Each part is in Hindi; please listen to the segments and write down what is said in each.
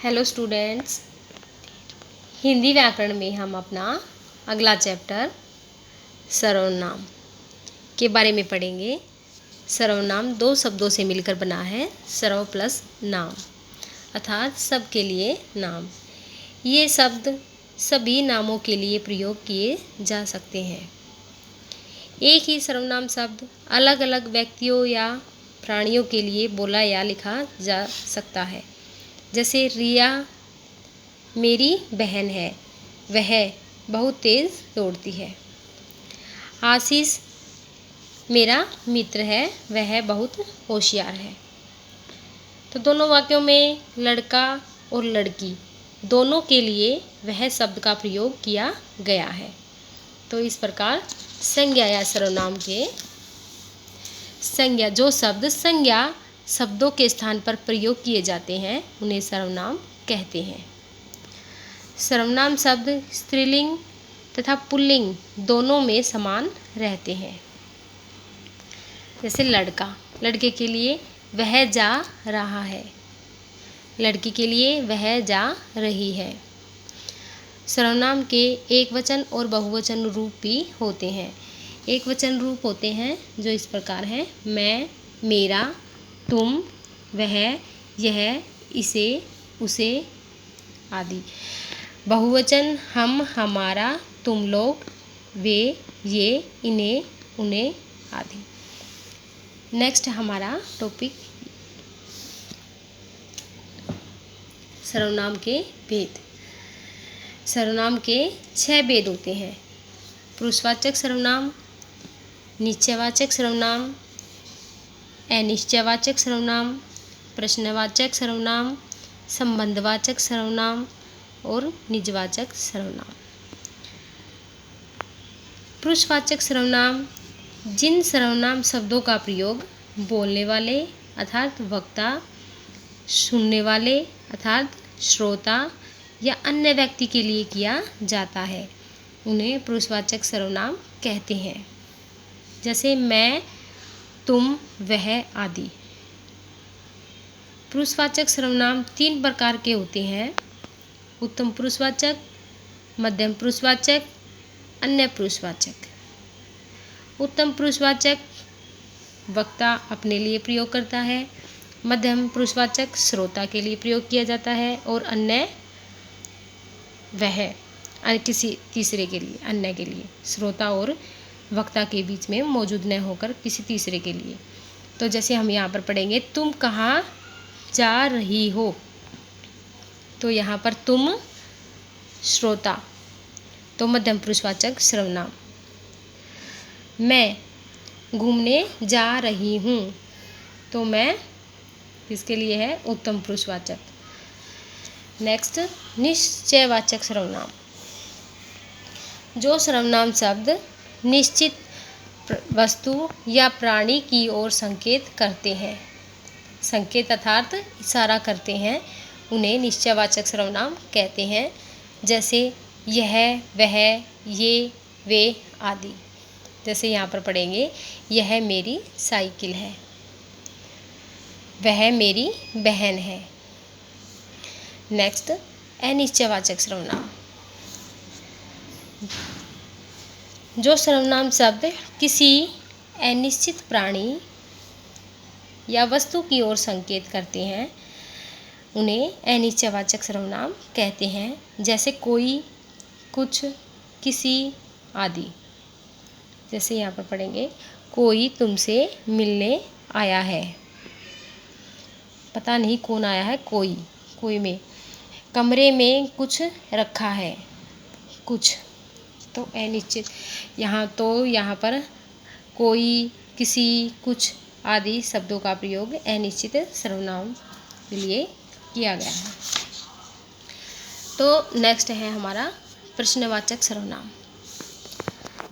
हेलो स्टूडेंट्स, हिंदी व्याकरण में हम अपना अगला चैप्टर सर्वनाम के बारे में पढ़ेंगे। सर्वनाम दो शब्दों से मिलकर बना है, सर्व प्लस नाम, अर्थात सब के लिए नाम। ये शब्द सभी नामों के लिए प्रयोग किए जा सकते हैं। एक ही सर्वनाम शब्द अलग अलग व्यक्तियों या प्राणियों के लिए बोला या लिखा जा सकता है। जैसे रिया मेरी बहन है, वह बहुत तेज़ दौड़ती है। आशीष मेरा मित्र है, वह बहुत होशियार है। तो दोनों वाक्यों में लड़का और लड़की दोनों के लिए वह शब्द का प्रयोग किया गया है। तो इस प्रकार संज्ञा या सर्वनाम के जो शब्द संज्ञा शब्दों के स्थान पर प्रयोग किए जाते हैं उन्हें सर्वनाम कहते हैं। सर्वनाम शब्द स्त्रीलिंग तथा पुल्लिंग दोनों में समान रहते हैं। जैसे लड़का, लड़के के लिए वह जा रहा है, लड़की के लिए वह जा रही है। सर्वनाम के एक वचन और बहुवचन रूप भी होते हैं। एक वचन रूप होते हैं जो इस प्रकार हैं: मैं, मेरा, तुम, वह, यह, इसे, उसे आदि। बहुवचन हम, हमारा, तुम लोग, वे, ये, इन्हें, उन्हें आदि। नेक्स्ट हमारा टॉपिक सर्वनाम के भेद। सर्वनाम के 6 भेद होते हैं: पुरुषवाचक सर्वनाम, निश्चयवाचक सर्वनाम, अनिश्चयवाचक सर्वनाम, प्रश्नवाचक सर्वनाम, संबंधवाचक सर्वनाम और निजवाचक सर्वनाम। पुरुषवाचक सर्वनाम जिन सर्वनाम शब्दों का प्रयोग बोलने वाले अर्थात वक्ता, सुनने वाले अर्थात श्रोता या अन्य व्यक्ति के लिए किया जाता है उन्हें पुरुषवाचक सर्वनाम कहते हैं। जैसे मैं, तुम, वह आदि। पुरुषवाचक सर्वनाम 3 प्रकार के होते हैं: उत्तम पुरुषवाचक, मध्यम पुरुषवाचक, अन्य पुरुषवाचक। उत्तम पुरुषवाचक वक्ता अपने लिए प्रयोग करता है, मध्यम पुरुषवाचक श्रोता के लिए प्रयोग किया जाता है और अन्य वह किसी तीसरे के लिए, अन्य के लिए, श्रोता और वक्ता के बीच में मौजूद न होकर किसी तीसरे के लिए। तो जैसे हम यहाँ पर पढ़ेंगे, तुम कहाँ जा रही हो, तो यहाँ पर तुम श्रोता, तो मध्यम पुरुषवाचक सर्वनाम। मैं घूमने जा रही हूँ, तो मैं इसके लिए है उत्तम पुरुषवाचक। नेक्स्ट निश्चयवाचक सर्वनाम। जो सर्वनाम शब्द निश्चित वस्तु या प्राणी की ओर संकेत करते हैं, संकेत अर्थात इशारा करते हैं, उन्हें निश्चयवाचक सर्वनाम कहते हैं। जैसे यह, वह, ये, वे आदि। जैसे यहाँ पर पढ़ेंगे, यह मेरी साइकिल है, वह मेरी बहन है। नेक्स्ट अनिश्चयवाचक सर्वनाम। जो सर्वनाम शब्द किसी अनिश्चित प्राणी या वस्तु की ओर संकेत करते हैं उन्हें अनिश्चयवाचक सर्वनाम कहते हैं। जैसे कोई, कुछ, किसी आदि। जैसे यहाँ पर पढ़ेंगे, कोई तुमसे मिलने आया है, पता नहीं कौन आया है, कोई में। कमरे में कुछ रखा है, कुछ, तो अनिश्चित। यहाँ पर कोई, किसी, कुछ आदि शब्दों का प्रयोग अनिश्चित सर्वनाम के लिए किया गया है। तो नेक्स्ट है हमारा प्रश्नवाचक सर्वनाम।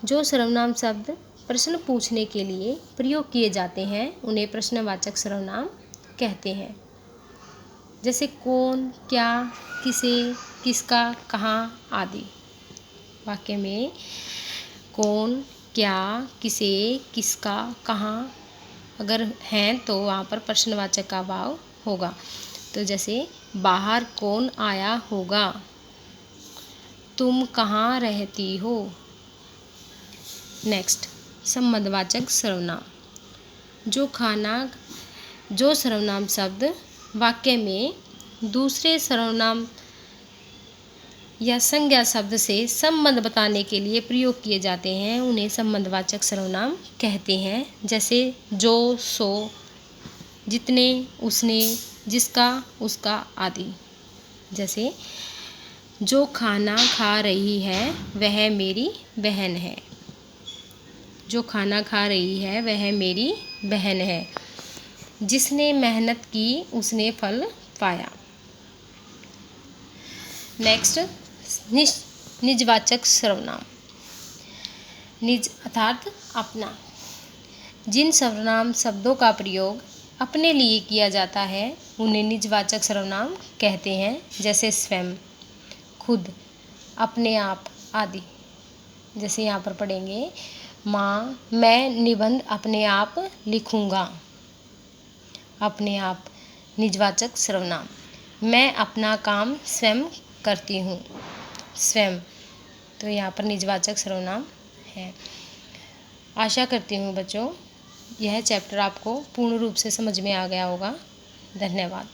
जो सर्वनाम शब्द प्रश्न पूछने के लिए प्रयोग किए जाते हैं उन्हें प्रश्नवाचक सर्वनाम कहते हैं। जैसे कौन, क्या, किसे, किसका, कहाँ आदि। वाक्य में कौन, क्या, किसे, किसका, कहाँ अगर हैं तो वहाँ पर प्रश्नवाचक का भाव होगा। तो जैसे बाहर कौन आया होगा, तुम कहाँ रहती हो। नेक्स्ट, संबंधवाचक सर्वनाम। जो सर्वनाम शब्द वाक्य में दूसरे सर्वनाम या संज्ञा शब्द से संबंध बताने के लिए प्रयोग किए जाते हैं उन्हें संबंधवाचक सर्वनाम कहते हैं। जैसे जो, सो, जितने, उसने, जिसका, उसका आदि। जैसे जो खाना खा रही है वह मेरी बहन है। जो खाना खा रही है वह मेरी बहन है। जिसने मेहनत की उसने फल पाया। नेक्स्ट, निजवाचक सर्वनाम। निज अर्थात अपना। जिन सर्वनाम शब्दों का प्रयोग अपने लिए किया जाता है उन्हें निजवाचक सर्वनाम कहते हैं। जैसे स्वयं, खुद, अपने आप आदि। जैसे यहाँ पर पढ़ेंगे, माँ मैं निबंध अपने आप लिखूँगा। अपने आप निजवाचक सर्वनाम। मैं अपना काम स्वयं करती हूँ। स्वयं, तो यहाँ पर निजवाचक सर्वनाम है। आशा करती हूँ बच्चों यह चैप्टर आपको पूर्ण रूप से समझ में आ गया होगा। धन्यवाद।